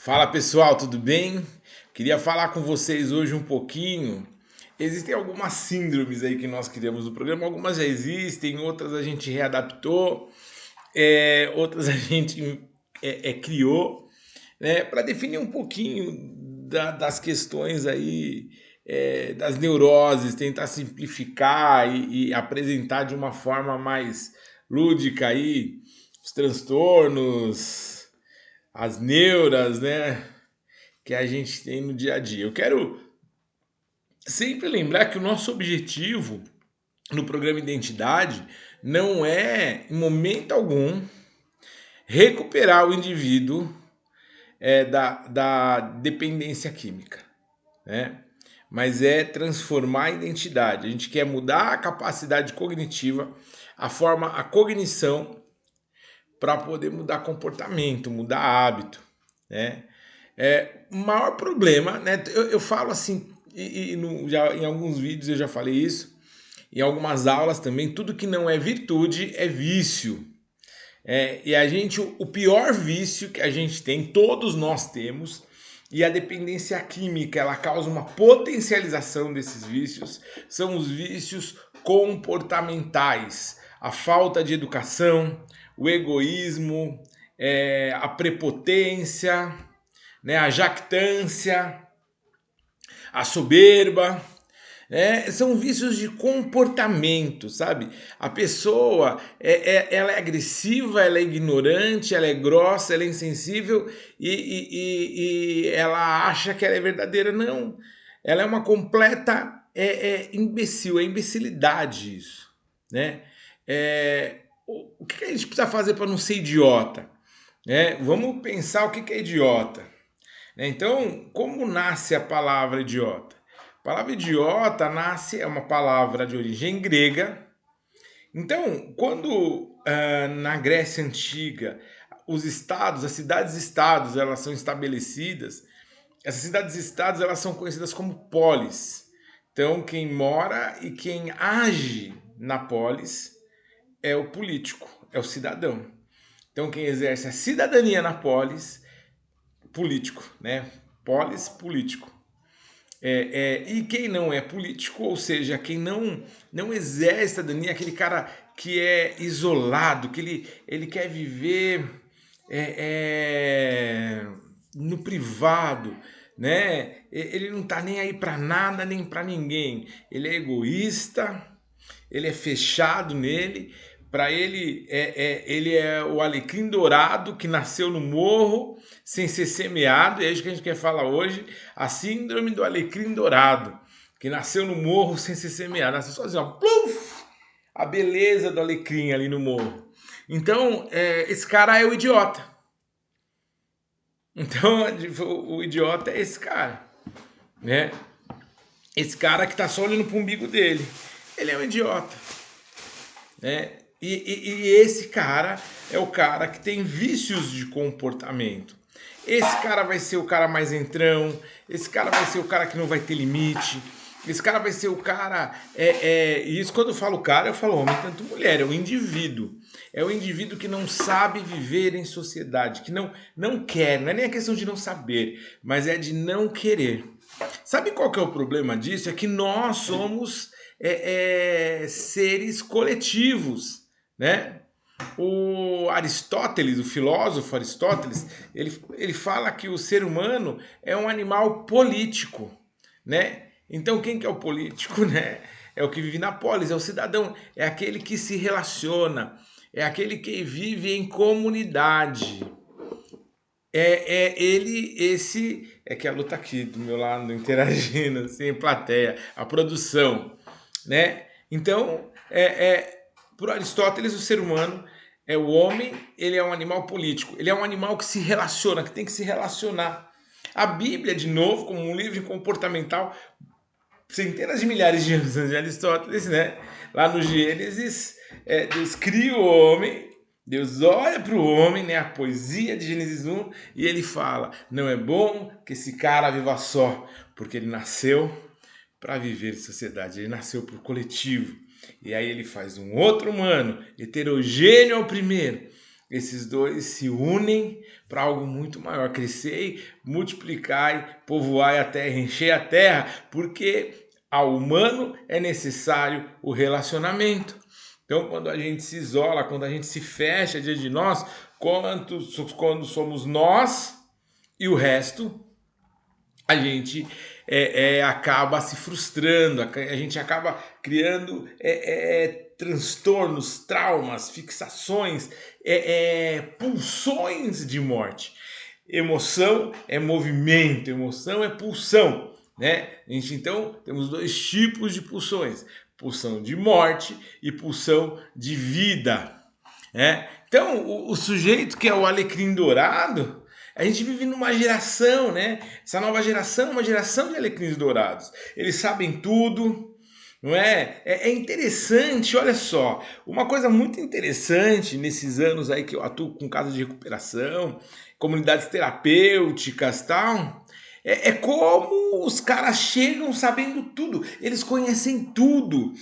Fala pessoal, tudo bem? Queria falar com vocês hoje um pouquinho. Existem algumas síndromes aí que nós criamos no programa, algumas já existem, outras a gente readaptou, outras a gente criou, né, para definir um pouquinho das questões aí, das neuroses, tentar simplificar e apresentar de uma forma mais lúdica aí os transtornos, as neuras, né, que a gente tem no dia a dia. Eu quero sempre lembrar que o nosso objetivo no programa Identidade não é, em momento algum, recuperar o indivíduo da dependência química, né? Mas é transformar a identidade. A gente quer mudar a capacidade cognitiva, a cognição, para poder mudar comportamento, mudar hábito, né? O maior problema, né? Eu falo assim, já, em alguns vídeos eu já falei isso, em algumas aulas também, tudo que não é virtude é vício. E a gente, o pior vício que a gente tem, todos nós temos, e a dependência química, ela causa uma potencialização desses vícios, são os vícios comportamentais, a falta de educação, o egoísmo, a prepotência, né, a jactância, a soberba, são vícios de comportamento, sabe? A pessoa ela é agressiva, ela é ignorante, ela é grossa, ela é insensível e ela acha que ela é verdadeira. Não, ela é uma completa imbecil, é imbecilidade isso, né? O que a gente precisa fazer para não ser idiota? Vamos pensar o que é idiota. Então, como nasce a palavra idiota? A palavra idiota nasce, é uma palavra de origem grega. Então, quando na Grécia Antiga os estados, as cidades-estados, elas são estabelecidas, essas cidades-estados elas são conhecidas como polis. Então, quem mora e quem age na polis é o político, é o cidadão. Então, quem exerce a cidadania na polis, político, né? Polis, político. E quem não é político, ou seja, quem não exerce cidadania, aquele cara que é isolado, que ele quer viver no privado, né? Ele não tá nem aí para nada nem para ninguém. Ele é egoísta, ele é fechado nele. Para ele é o alecrim dourado que nasceu no morro sem ser semeado. E é isso que a gente quer falar hoje. A síndrome do alecrim dourado, que nasceu no morro sem ser semeado. Nasceu sozinho, ó, pluf, a beleza do alecrim ali no morro. Então, esse cara é o idiota. Então, o idiota é esse cara, né? Esse cara que tá só olhando pro umbigo dele. Ele é um idiota, né? E esse cara é o cara que tem vícios de comportamento. Esse cara vai ser o cara mais entrão, esse cara vai ser o cara que não vai ter limite, esse cara vai ser o cara. E isso quando eu falo cara, eu falo homem, tanto mulher, é o indivíduo. É o indivíduo que não sabe viver em sociedade, que não quer, não é nem a questão de não saber, mas é de não querer. Sabe qual que é o problema disso? É que nós somos seres coletivos, né? O Aristóteles, o filósofo Aristóteles, ele fala que o ser humano é um animal político, né? Então quem que é o político, né? É o que vive na polis, é o cidadão, é aquele que se relaciona, é aquele que vive em comunidade. É que a luta aqui do meu lado, interagindo, assim, em plateia, a produção, né? Então, por Aristóteles, o ser humano é o homem, ele é um animal político, ele é um animal que se relaciona, que tem que se relacionar. A Bíblia, de novo, como um livro comportamental, centenas de milhares de anos antes de Aristóteles, né? Lá no Gênesis, Deus cria o homem, Deus olha para o homem, né? A poesia de Gênesis 1, e ele fala: não é bom que esse cara viva só, porque ele nasceu para viver em sociedade, ele nasceu por coletivo. E aí ele faz um outro humano, heterogêneo ao primeiro. Esses dois se unem para algo muito maior. Crescei, multiplicai, povoai a terra, enchei a terra, porque ao humano é necessário o relacionamento. Então, quando a gente se isola, quando a gente se fecha diante de nós, quando somos nós e o resto, a gente acaba se frustrando, a gente acaba criando transtornos, traumas, fixações, pulsões de morte. Emoção é movimento, emoção é pulsão, né? Então temos dois tipos de pulsões: pulsão de morte e pulsão de vida, né? Então o sujeito que é o alecrim dourado, a gente vive numa geração, né? Essa nova geração é uma geração de alecrins dourados. Eles sabem tudo, não é? É interessante, olha só, uma coisa muito interessante nesses anos aí que eu atuo com casas de recuperação, comunidades terapêuticas, tal, como os caras chegam sabendo tudo, eles conhecem tudo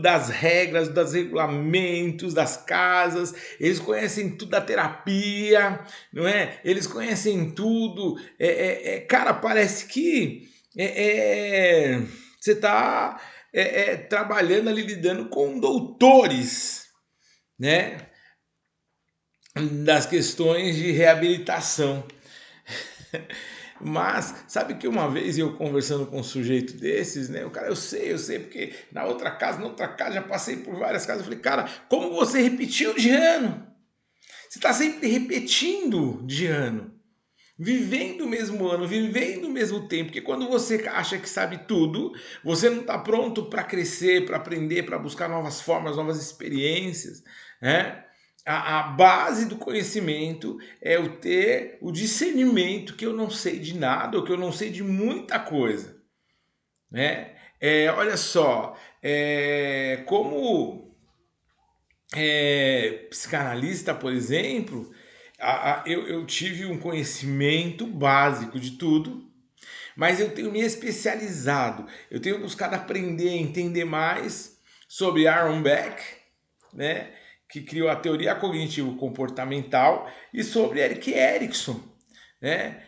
das regras, dos regulamentos, das casas, eles conhecem tudo da terapia, não é? Eles conhecem tudo, cara, parece que você está trabalhando ali, lidando com doutores, né? Das questões de reabilitação. Mas sabe que uma vez eu conversando com um sujeito desses, né? O cara, eu sei, porque na outra casa já passei por várias casas. Eu falei, cara, como você repetiu de ano? Você está sempre repetindo de ano, vivendo o mesmo ano, vivendo o mesmo tempo. Porque quando você acha que sabe tudo, você não está pronto para crescer, para aprender, para buscar novas formas, novas experiências, né? A base do conhecimento é o ter o discernimento que eu não sei de nada ou que eu não sei de muita coisa, né? Olha só, como psicanalista, por exemplo, eu tive um conhecimento básico de tudo, mas eu tenho me especializado, eu tenho buscado aprender, entender mais sobre Aaron Beck, né? Que criou a teoria cognitivo-comportamental, e sobre Erik Erikson, né?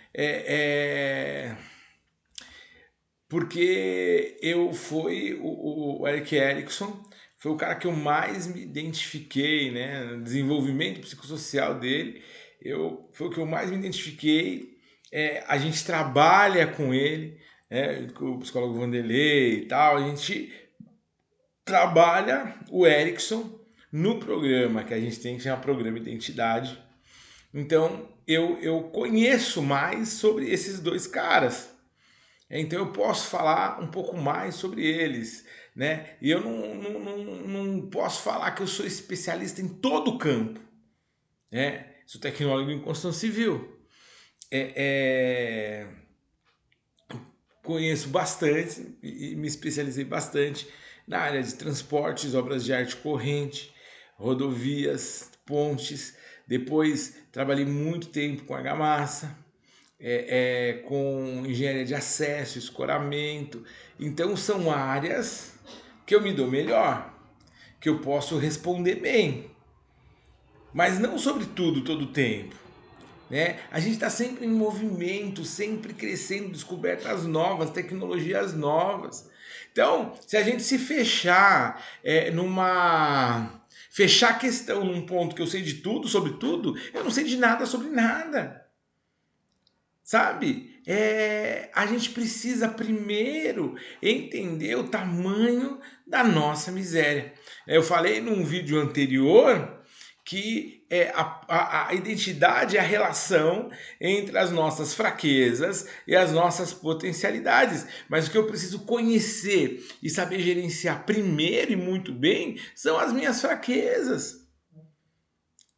Porque o Erik Erikson foi o cara que eu mais me identifiquei, né? No desenvolvimento psicossocial dele, foi o que eu mais me identifiquei. A gente trabalha com ele, né? Com o psicólogo Vanderlei e tal, a gente trabalha o Erikson no programa que a gente tem, que chama Programa Identidade. Então eu conheço mais sobre esses dois caras. Então eu posso falar um pouco mais sobre eles, né? E eu não posso falar que eu sou especialista em todo o campo, né? Sou tecnólogo em construção civil. Conheço bastante e me especializei bastante na área de transportes, obras de arte corrente, rodovias, pontes. Depois trabalhei muito tempo com argamassa, com engenharia de acesso, escoramento. Então são áreas que eu me dou melhor, que eu posso responder bem, mas não sobre tudo todo o tempo, né? A gente está sempre em movimento, sempre crescendo, descobertas novas, tecnologias novas. Então, se a gente se fechar fechar a questão num ponto que eu sei de tudo sobre tudo, eu não sei de nada sobre nada. Sabe? A gente precisa primeiro entender o tamanho da nossa miséria. Eu falei num vídeo anterior que a identidade é a relação entre as nossas fraquezas e as nossas potencialidades. Mas o que eu preciso conhecer e saber gerenciar primeiro e muito bem são as minhas fraquezas.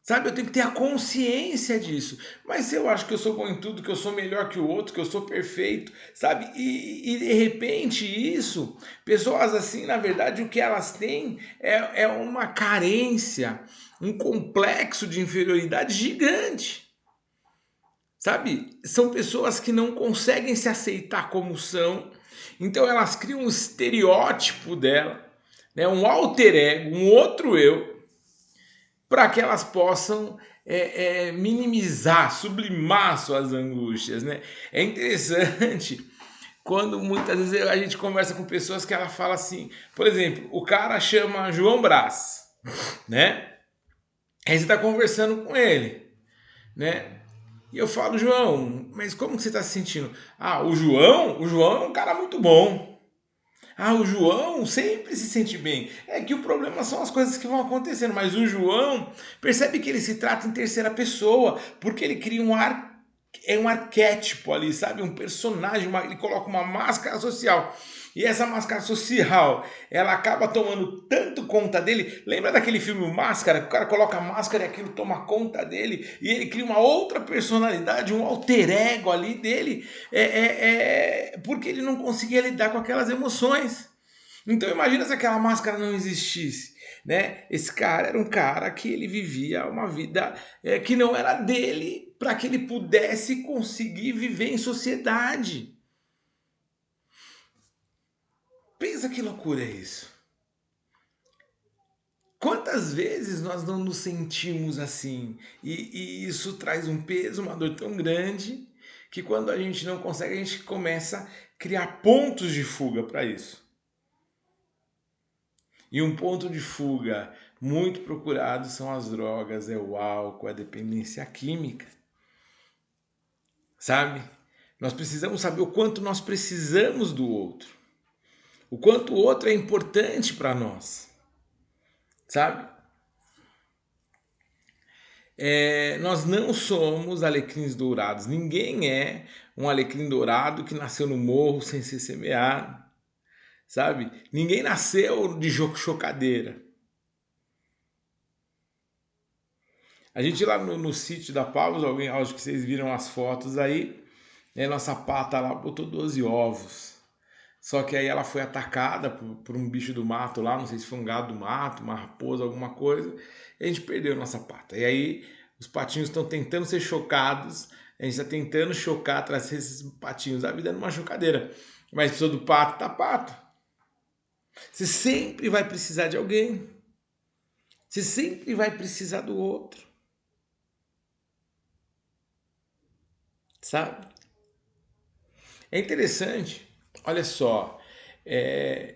Sabe, eu tenho que ter a consciência disso. Mas se eu acho que eu sou bom em tudo, que eu sou melhor que o outro, que eu sou perfeito, sabe? E de repente isso, pessoas assim, na verdade, o que elas têm é uma carência, um complexo de inferioridade gigante. Sabe? São pessoas que não conseguem se aceitar como são, então elas criam um estereótipo dela, né? Um alter ego, um outro eu, para que elas possam minimizar, sublimar suas angústias, né? É interessante quando muitas vezes a gente conversa com pessoas que ela fala assim, por exemplo, o cara chama João Brás, né? Aí você está conversando com ele, né? E eu falo, João, mas como que você está se sentindo? Ah, o João é um cara muito bom. Ah, o João sempre se sente bem. É que o problema são as coisas que vão acontecendo, mas o João percebe que ele se trata em terceira pessoa, porque ele cria um arquétipo ali, sabe? Um personagem, ele coloca uma máscara social. E essa máscara social, ela acaba tomando tanto conta dele. Lembra daquele filme Máscara? Que o cara coloca a máscara e aquilo toma conta dele. E ele cria uma outra personalidade, um alter ego ali dele. Porque ele não conseguia lidar com aquelas emoções. Então imagina se aquela máscara não existisse, né? Esse cara era um cara que ele vivia uma vida que não era dele para que ele pudesse conseguir viver em sociedade. Pensa que loucura é isso. Quantas vezes nós não nos sentimos assim? E isso traz um peso, uma dor tão grande, que quando a gente não consegue, a gente começa a criar pontos de fuga para isso. E um ponto de fuga muito procurado são as drogas, é o álcool, a dependência química. Sabe? Nós precisamos saber o quanto nós precisamos do outro. O quanto o outro é importante para nós. Sabe? Nós não somos alecrins dourados. Ninguém é um alecrim dourado que nasceu no morro sem ser semeado. Sabe? Ninguém nasceu de chocadeira. A gente lá no sítio da Pavos, acho que vocês viram as fotos aí, né, nossa pata lá botou 12 ovos. Só que aí ela foi atacada por um bicho do mato lá, não sei se foi um gado do mato, uma raposa, alguma coisa, e a gente perdeu nossa pata. E aí os patinhos estão tentando ser chocados, a gente está tentando chocar, trazer esses patinhos da vida numa chocadeira. Mas precisa do pato, tá pato. Você sempre vai precisar de alguém. Você sempre vai precisar do outro. Sabe? É interessante, olha só,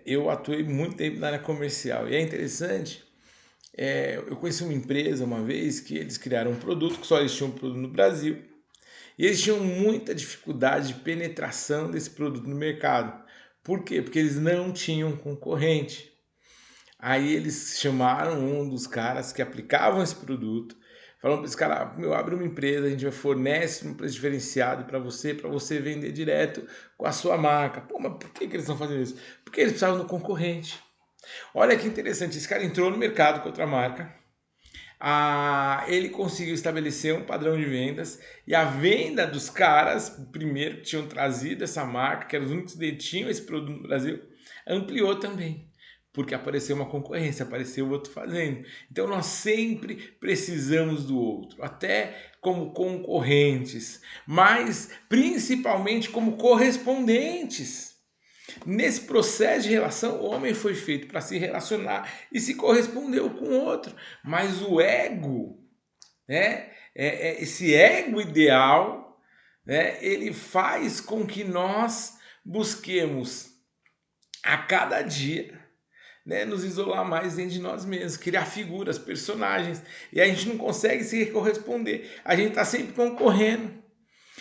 eu atuei muito tempo na área comercial e é interessante, eu conheci uma empresa uma vez que eles criaram um produto que só eles tinham um produto no Brasil e eles tinham muita dificuldade de penetração desse produto no mercado. Por quê? Porque eles não tinham concorrente. Aí eles chamaram um dos caras que aplicavam esse produto, falaram para esse cara, meu, abre uma empresa, a gente vai fornecer um preço diferenciado para você vender direto com a sua marca. Pô, mas por que eles estão fazendo isso? Porque eles precisavam do concorrente. Olha que interessante, esse cara entrou no mercado com outra marca, ele conseguiu estabelecer um padrão de vendas e a venda dos caras, primeiro que tinham trazido essa marca, que eram os únicos que detinham esse produto no Brasil, ampliou também. Porque apareceu uma concorrência, apareceu o outro fazendo. Então nós sempre precisamos do outro, até como concorrentes, mas principalmente como correspondentes. Nesse processo de relação, o homem foi feito para se relacionar e se correspondeu com o outro. Mas o ego, né, esse ego ideal, né, ele faz com que nós busquemos a cada dia, né, nos isolar mais dentro de nós mesmos, criar figuras, personagens, e a gente não consegue se corresponder. A gente está sempre concorrendo.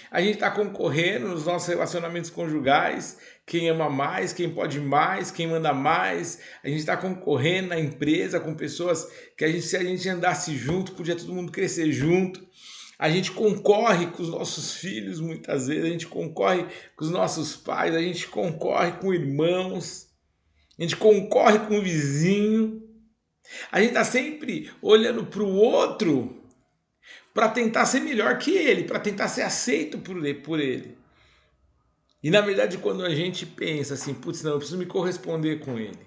A gente está concorrendo nos nossos relacionamentos conjugais, quem ama mais, quem pode mais, quem manda mais. A gente está concorrendo na empresa com pessoas que se a gente andasse junto, podia todo mundo crescer junto. A gente concorre com os nossos filhos muitas vezes, a gente concorre com os nossos pais, a gente concorre com irmãos, a gente concorre com o vizinho. A gente está sempre olhando para o outro para tentar ser melhor que ele, para tentar ser aceito por ele. E na verdade, quando a gente pensa assim, putz, não, eu preciso me corresponder com ele.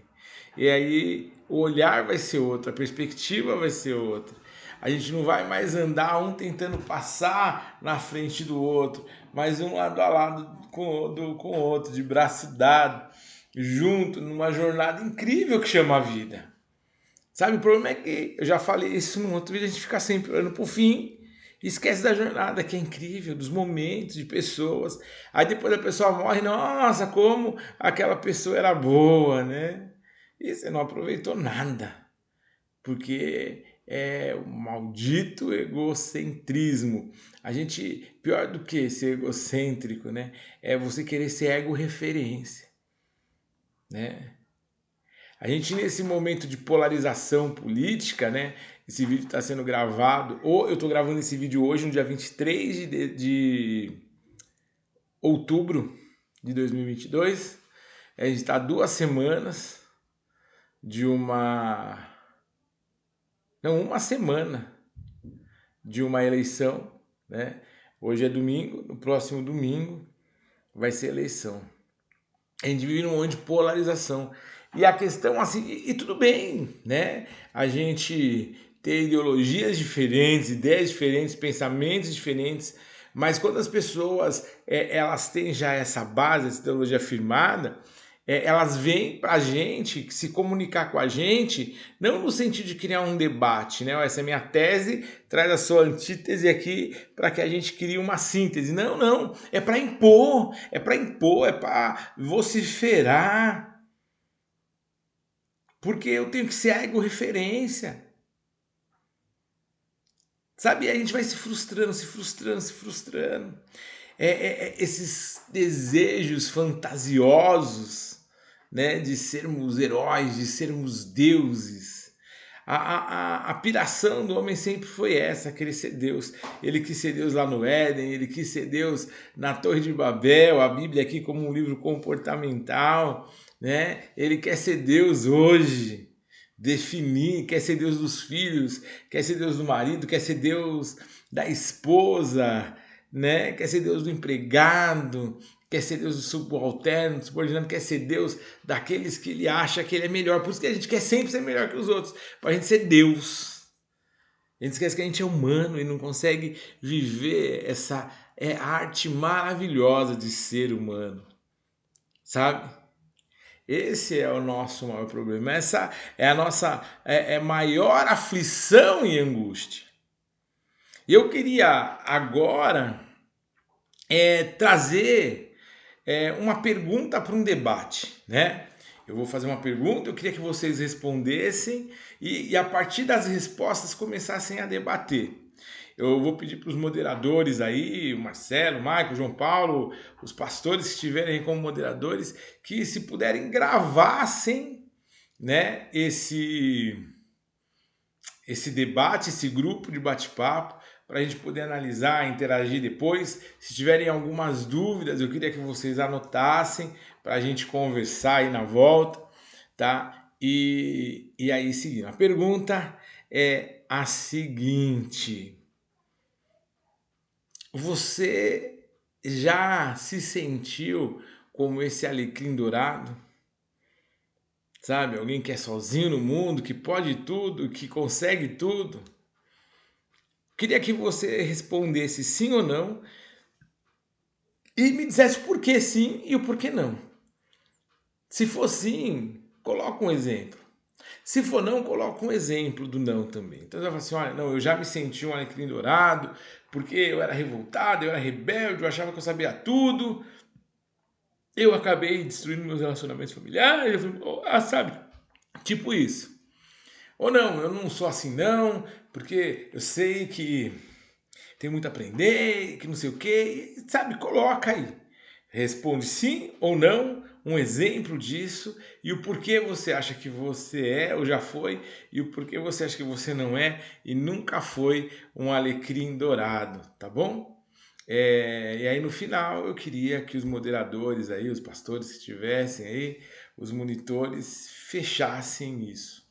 E aí o olhar vai ser outro, a perspectiva vai ser outra. A gente não vai mais andar um tentando passar na frente do outro, mas um lado a lado com o outro, de braço dado, junto, numa jornada incrível que chama a vida. Sabe, o problema é que, eu já falei isso num outro vídeo, a gente fica sempre olhando pro fim e esquece da jornada, que é incrível, dos momentos, de pessoas. Aí depois a pessoa morre, nossa, como aquela pessoa era boa, né? E você não aproveitou nada, porque é o maldito egocentrismo. A gente, pior do que ser egocêntrico, né? É você querer ser ego-referência, né? A gente, nesse momento de polarização política, né? Esse vídeo está sendo gravado, ou eu estou gravando esse vídeo hoje, no dia 23 de outubro de 2022. A gente está 2 semanas de uma... Não, uma semana de uma eleição, né? Hoje é domingo, no próximo domingo vai ser eleição. A gente vive num momento de polarização. E a questão assim, e tudo bem, né? A gente ter ideologias diferentes, ideias diferentes, pensamentos diferentes, mas quando as pessoas elas têm já essa base, essa ideologia firmada, elas vêm para a gente se comunicar com a gente, não no sentido de criar um debate, né? Essa é a minha tese, traz a sua antítese aqui para que a gente crie uma síntese. Não, não, é para impor, é para vociferar, porque eu tenho que ser a ego-referência. Sabe, e a gente vai se frustrando, se frustrando, se frustrando. Esses desejos fantasiosos, né, de sermos heróis, de sermos deuses. A piração do homem sempre foi essa, querer ser Deus. Ele quis ser Deus lá no Éden, ele quis ser Deus na Torre de Babel, a Bíblia aqui como um livro comportamental, né? Ele quer ser Deus hoje, definir, quer ser Deus dos filhos, quer ser Deus do marido, quer ser Deus da esposa, né? Quer ser Deus do empregado, quer ser Deus do subalterno, do subordinado, quer ser Deus daqueles que ele acha que ele é melhor. Por isso que a gente quer sempre ser melhor que os outros, para a gente ser Deus. A gente esquece que a gente é humano e não consegue viver essa arte maravilhosa de ser humano, sabe? Esse é o nosso maior problema. Essa é a nossa maior aflição e angústia. E eu queria agora trazer uma pergunta para um debate, né? Eu vou fazer uma pergunta, eu queria que vocês respondessem e a partir das respostas começassem a debater. Eu vou pedir para os moderadores aí, o Marcelo, o Maico, o João Paulo, os pastores que estiverem aí como moderadores, que se puderem gravassem, né, esse debate, esse grupo de bate-papo, para a gente poder analisar, interagir depois. Se tiverem algumas dúvidas, eu queria que vocês anotassem para a gente conversar aí na volta, tá? E aí, seguindo. A pergunta é a seguinte: você já se sentiu como esse alecrim dourado? Sabe, alguém que é sozinho no mundo, que pode tudo, que consegue tudo? Queria que você respondesse sim ou não e me dissesse por que sim e o porquê não. Se for sim, coloca um exemplo. Se for não, coloca um exemplo do não também. Então você vai falar assim, olha, não, eu já me senti um alecrim dourado, porque eu era revoltado, eu era rebelde, eu achava que eu sabia tudo, eu acabei destruindo meus relacionamentos familiares, sabe? Tipo isso. Ou não, eu não sou assim não, porque eu sei que tem muito a aprender, que não sei o que, sabe? Coloca aí. Responde sim ou não, um exemplo disso e o porquê você acha que você é ou já foi e o porquê você acha que você não é e nunca foi um alecrim dourado, tá bom? E aí no final eu queria que os moderadores aí, os pastores que estivessem aí, os monitores fechassem isso.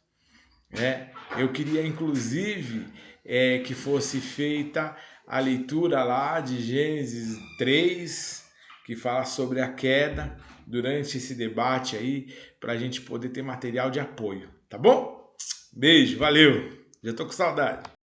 Eu queria inclusive que fosse feita a leitura lá de Gênesis 3, que fala sobre a queda durante esse debate aí, para a gente poder ter material de apoio, tá bom? Beijo, valeu, já tô com saudade.